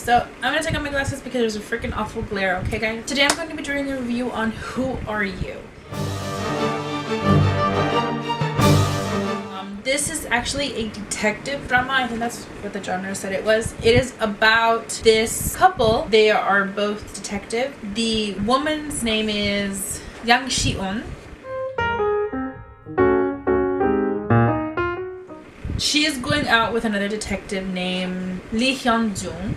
So I'm gonna take off my glasses because there's a freaking awful glare, okay guys? Today I'm going to be doing a review on Who Are You? This is actually a detective drama. I think that's what the genre said it was. It is about this couple. They are both detective. The woman's name is Yang Si-eun. She is going out with another detective named Lee Hyun-jung.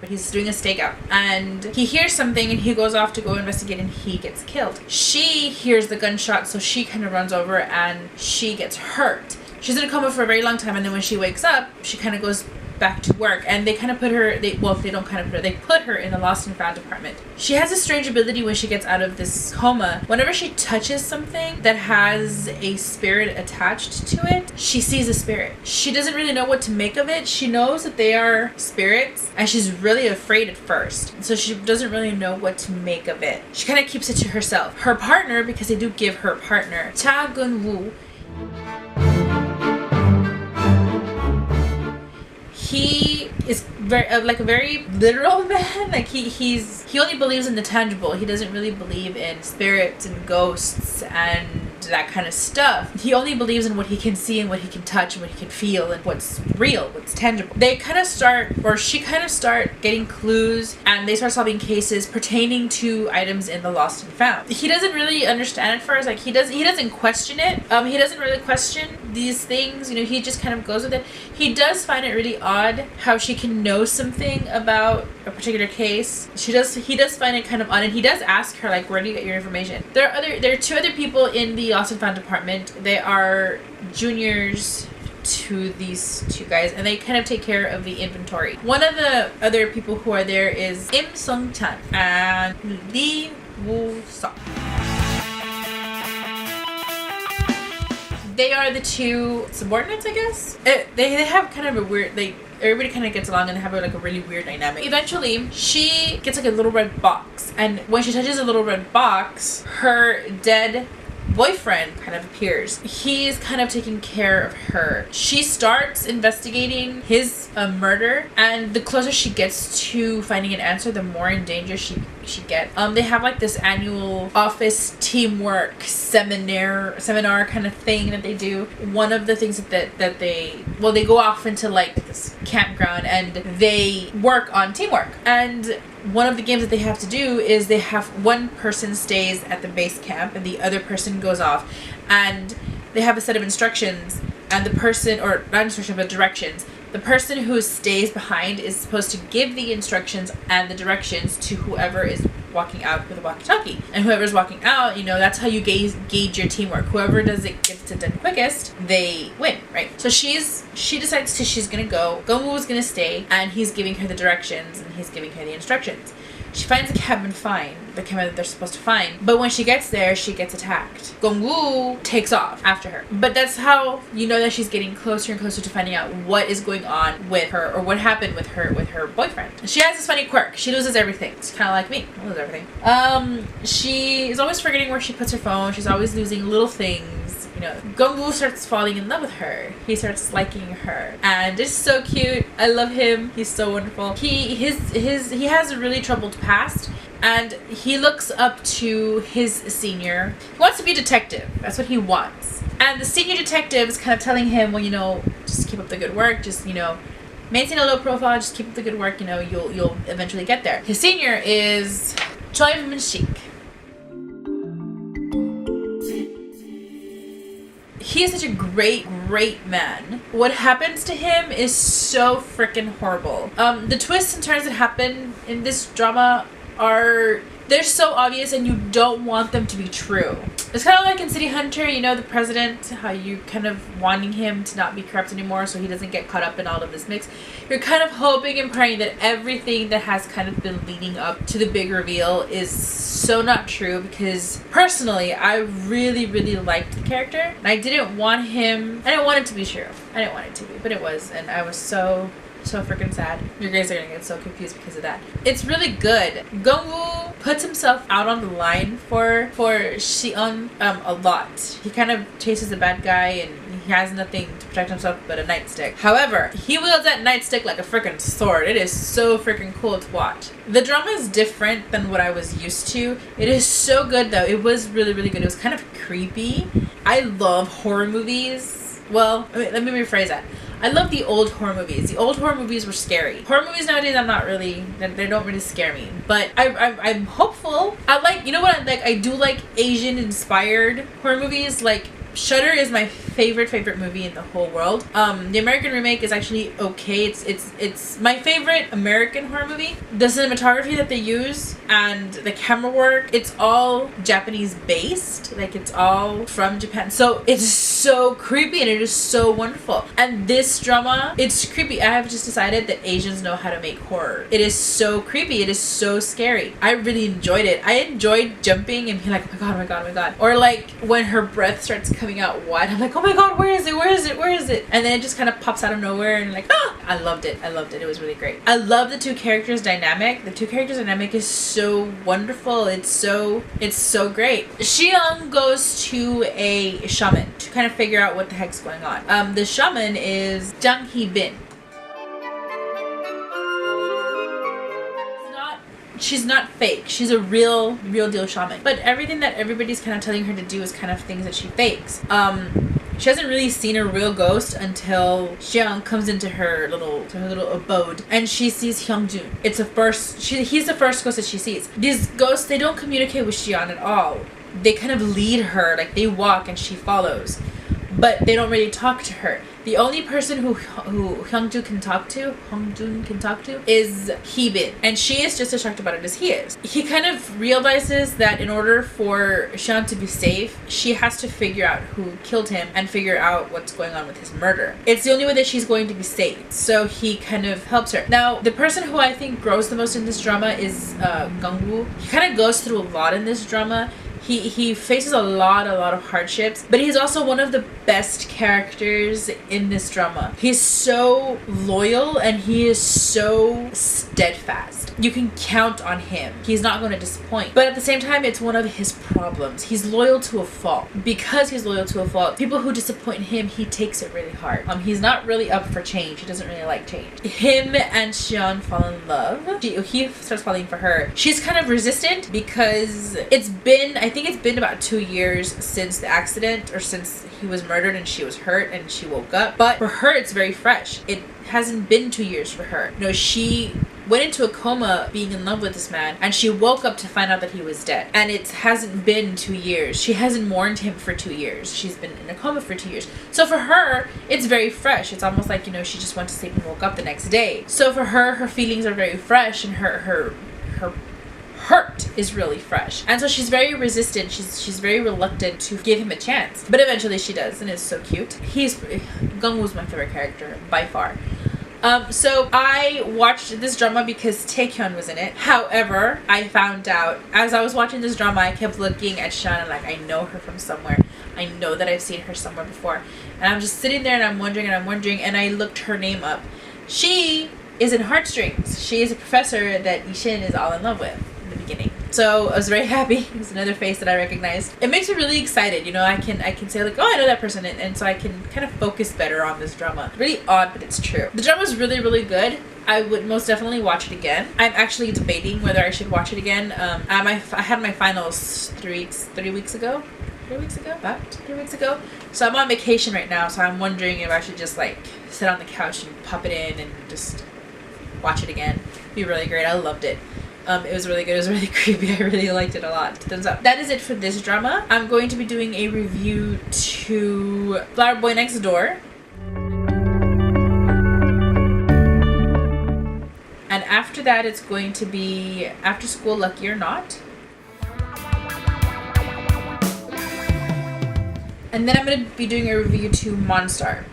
But he's doing a stakeout and he hears something and he goes off to go investigate and he gets killed. She hears the gunshot, so she kind of runs over and she gets hurt. She's in a coma for a very long time, and then when she wakes up, she kind of goes back to work, and they kind of put her, they put her in the lost and found department. She has a strange ability when she gets out of this coma. Whenever she touches something that has a spirit attached to it, she sees a spirit. She doesn't really know what to make of it. She knows that they are spirits and she's really afraid at first, so she doesn't really know what to make of it. She kind of keeps it to herself. Her partner, because they do give her partner, Cha Gun-woo, he is very like a very literal man. Like he only believes in the tangible. He doesn't really believe in spirits and ghosts and that kind of stuff. He only believes in what he can see and what he can touch and what he can feel and what's real, what's tangible. They kind of start, or she kind of start getting clues, and they start solving cases pertaining to items in the lost and found. He doesn't really understand at first. Like he doesn't question it. He doesn't really question these things. You know, he just kind of goes with it. He does find it really odd how she can know something about a particular case. He does find it kind of odd, and he does ask her, like, where do you get your information? There are two other people in the lost and found department. They are juniors to these two guys, and they kind of take care of the inventory. One of the other people who are there is Im Sung-chan and Lee Woo-seok. They are the two subordinates, I guess. They have kind of a weird, everybody kind of gets along and they have like a really weird dynamic. Eventually, she gets like a little red box, and when she touches a little red box, her dead boyfriend kind of appears. He's kind of taking care of her. She starts investigating his murder, and the closer she gets to finding an answer, the more in danger she gets. They have like this annual office teamwork seminar kind of thing that they do. One of the things that they go off into like this campground and they work on teamwork. And one of the games that they have to do is they have one person stays at the base camp and the other person goes off, and they have a set of instructions, and the person, or not instructions but directions, the person who stays behind is supposed to give the instructions and the directions to whoever is walking out with a walkie-talkie. And whoever's walking out, you know, that's how you gauge your teamwork. Whoever gets it done quickest, they win, right? So she decides she's gonna go. Gong-woo's gonna stay, and he's giving her the directions and he's giving her the instructions. She finds the cabin fine, the cabin that they're supposed to find. But when she gets there, she gets attacked. Gong-woo takes off after her. But that's how you know that she's getting closer and closer to finding out what is going on with her, or what happened with her boyfriend. She has this funny quirk. She loses everything. It's kind of like me. I lose everything. She is always forgetting where she puts her phone. She's always losing little things. You know, Gong-woo starts falling in love with her. He starts liking her, and it's so cute. I love him. He's so wonderful. He has a really troubled past, and he looks up to his senior. He wants to be a detective. That's what he wants. And the senior detective is kind of telling him, well, you know, just keep up the good work. Just, you know, maintain a low profile. Just keep up the good work. You know, you'll eventually get there. His senior is Choi Min-sik. He is such a great man. What happens to him is so freaking horrible. The twists and turns that happen in this drama they're so obvious, and you don't want them to be true. It's kind of like in City Hunter, you know, the president, how you kind of wanting him to not be corrupt anymore so he doesn't get caught up in all of this mix. You're kind of hoping and praying that everything that has kind of been leading up to the big reveal is so not true, because personally, I really, really liked the character, and I didn't want it to be true. I didn't want it to be, but it was, and I was so So freaking sad. You guys are gonna get so confused because of that. It's really good. Gongwoo puts himself out on the line for Shion a lot. He kind of chases the bad guy and he has nothing to protect himself but a nightstick. However, he wields that nightstick like a freaking sword. It is so freaking cool to watch. The drama is different than what I was used to. It is so good though. It was really, really good. It was kind of creepy. I love horror movies. Well, let me rephrase that. I love the old horror movies. The old horror movies were scary. Horror movies nowadays, they don't really scare me. But I'm hopeful. I like, you know what I like? I do like Asian inspired horror movies. Like Shudder is my favorite movie in the whole world. The American remake is actually okay. It's my favorite American horror movie. The cinematography that they use and the camera work, it's all Japanese based. Like it's all from Japan. So it's so creepy and it is so wonderful. And this drama, it's creepy. I have just decided that Asians know how to make horror. It is so creepy. It is so scary. I really enjoyed it. I enjoyed jumping and being like, oh my god, oh my god, oh my god. Or like when her breath starts coming out wide, I'm like, oh my god, where is it? Where is it? Where is it? And then it just kind of pops out of nowhere and like, ah! I loved it. I loved it. It was really great. I love the two characters dynamic. The two characters dynamic is so wonderful. It's so great. Shion goes to a shaman to kind of figure out what the heck's going on. The shaman is Jang Hee-bin. She's not fake. She's a real deal shaman. But everything that everybody's kind of telling her to do is kind of things that she fakes. She hasn't really seen a real ghost until Xiang comes into her little abode and she sees Hyungjun. He's the first ghost that she sees. These ghosts, they don't communicate with Xian at all. They kind of lead her, like they walk and she follows. But they don't really talk to her. The only person who Hyungjun can talk to is Hee-bin. And she is just as shocked about it as he is. He kind of realizes that in order for Xian to be safe, she has to figure out who killed him and figure out what's going on with his murder. It's the only way that she's going to be safe. So he kind of helps her. Now, the person who I think grows the most in this drama is Gongwoo. He kind of goes through a lot in this drama. He faces a lot of hardships, but he's also one of the best characters in this drama. He's so loyal and he is so steadfast. You can count on him. He's not going to disappoint. But at the same time, it's one of his problems. He's loyal to a fault. Because he's loyal to a fault, people who disappoint him, he takes it really hard. He's not really up for change. He doesn't really like change. Him and Xian fall in love. He starts falling for her. She's kind of resistant because I think it's been about 2 years since the accident or since he was murdered and she was hurt and she woke up. But for her, it's very fresh. It hasn't been 2 years for her. You know, she went into a coma being in love with this man and she woke up to find out that he was dead. And it hasn't been 2 years. She hasn't mourned him for 2 years. She's been in a coma for 2 years. So for her, it's very fresh. It's almost like, you know, she just went to sleep and woke up the next day. So for her, her feelings are very fresh and her hurt is really fresh, and so she's very resistant. She's very reluctant to give him a chance, but eventually she does, and it's so cute. Gongwoo's my favorite character by far. So I watched this drama because Taehyun was in it. However, I found out as I was watching this drama, I kept looking at Shan and like, I know her from somewhere. I know that I've seen her somewhere before, and I'm just sitting there and I'm wondering, and I looked her name up. She is in Heartstrings. She is a professor that Ishin is all in love with. Beginning. So I was very happy. It's another face that I recognized. It makes me really excited, you know. I can say like, oh, I know that person, and so I can kind of focus better on this drama. Really odd, but it's true. The drama is really good. I would most definitely watch it again. I'm actually debating whether I should watch it again. I had my finals 3 weeks ago. 3 weeks ago? About 3 weeks ago. So I'm on vacation right now, so I'm wondering if I should just like sit on the couch and pop it in and just watch it again. It'd be really great. I loved it. It was really good. It was really creepy. I really liked it a lot. Thumbs up. That is it for this drama. I'm going to be doing a review to Flower Boy Next Door. And after that, it's going to be After School Lucky or Not. And then I'm going to be doing a review to Monstar.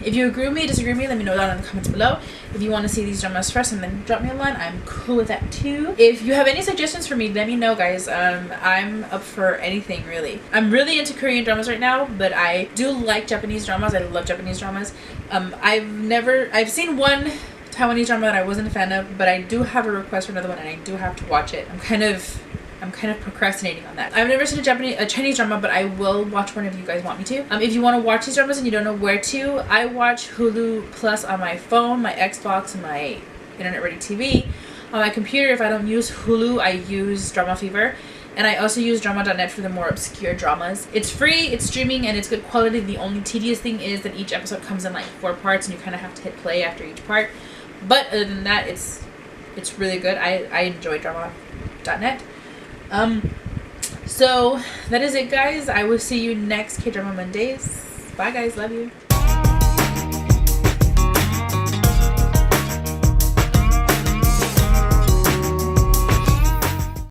If you agree with me, disagree with me, let me know down in the comments below. If you want to see these dramas first and then drop me a line, I'm cool with that too. If you have any suggestions for me, let me know, guys. I'm up for anything, really. I'm really into Korean dramas right now, but I do like Japanese dramas. I love Japanese dramas. I've seen one Taiwanese drama that I wasn't a fan of, but I do have a request for another one and I do have to watch it. I'm kind of procrastinating on that. I've never seen a Chinese drama, but I will watch one if you guys want me to. If you want to watch these dramas and you don't know where to, I watch Hulu Plus on my phone, my Xbox, and my internet ready TV. On my computer, if I don't use Hulu, I use Drama Fever. And I also use drama.net for the more obscure dramas. It's free, it's streaming, and it's good quality. The only tedious thing is that each episode comes in like 4 parts and you kind of have to hit play after each part. But other than that, it's really good. I enjoy drama.net. So that is it, guys. I will see you next K-Drama Mondays. Bye, guys. Love you.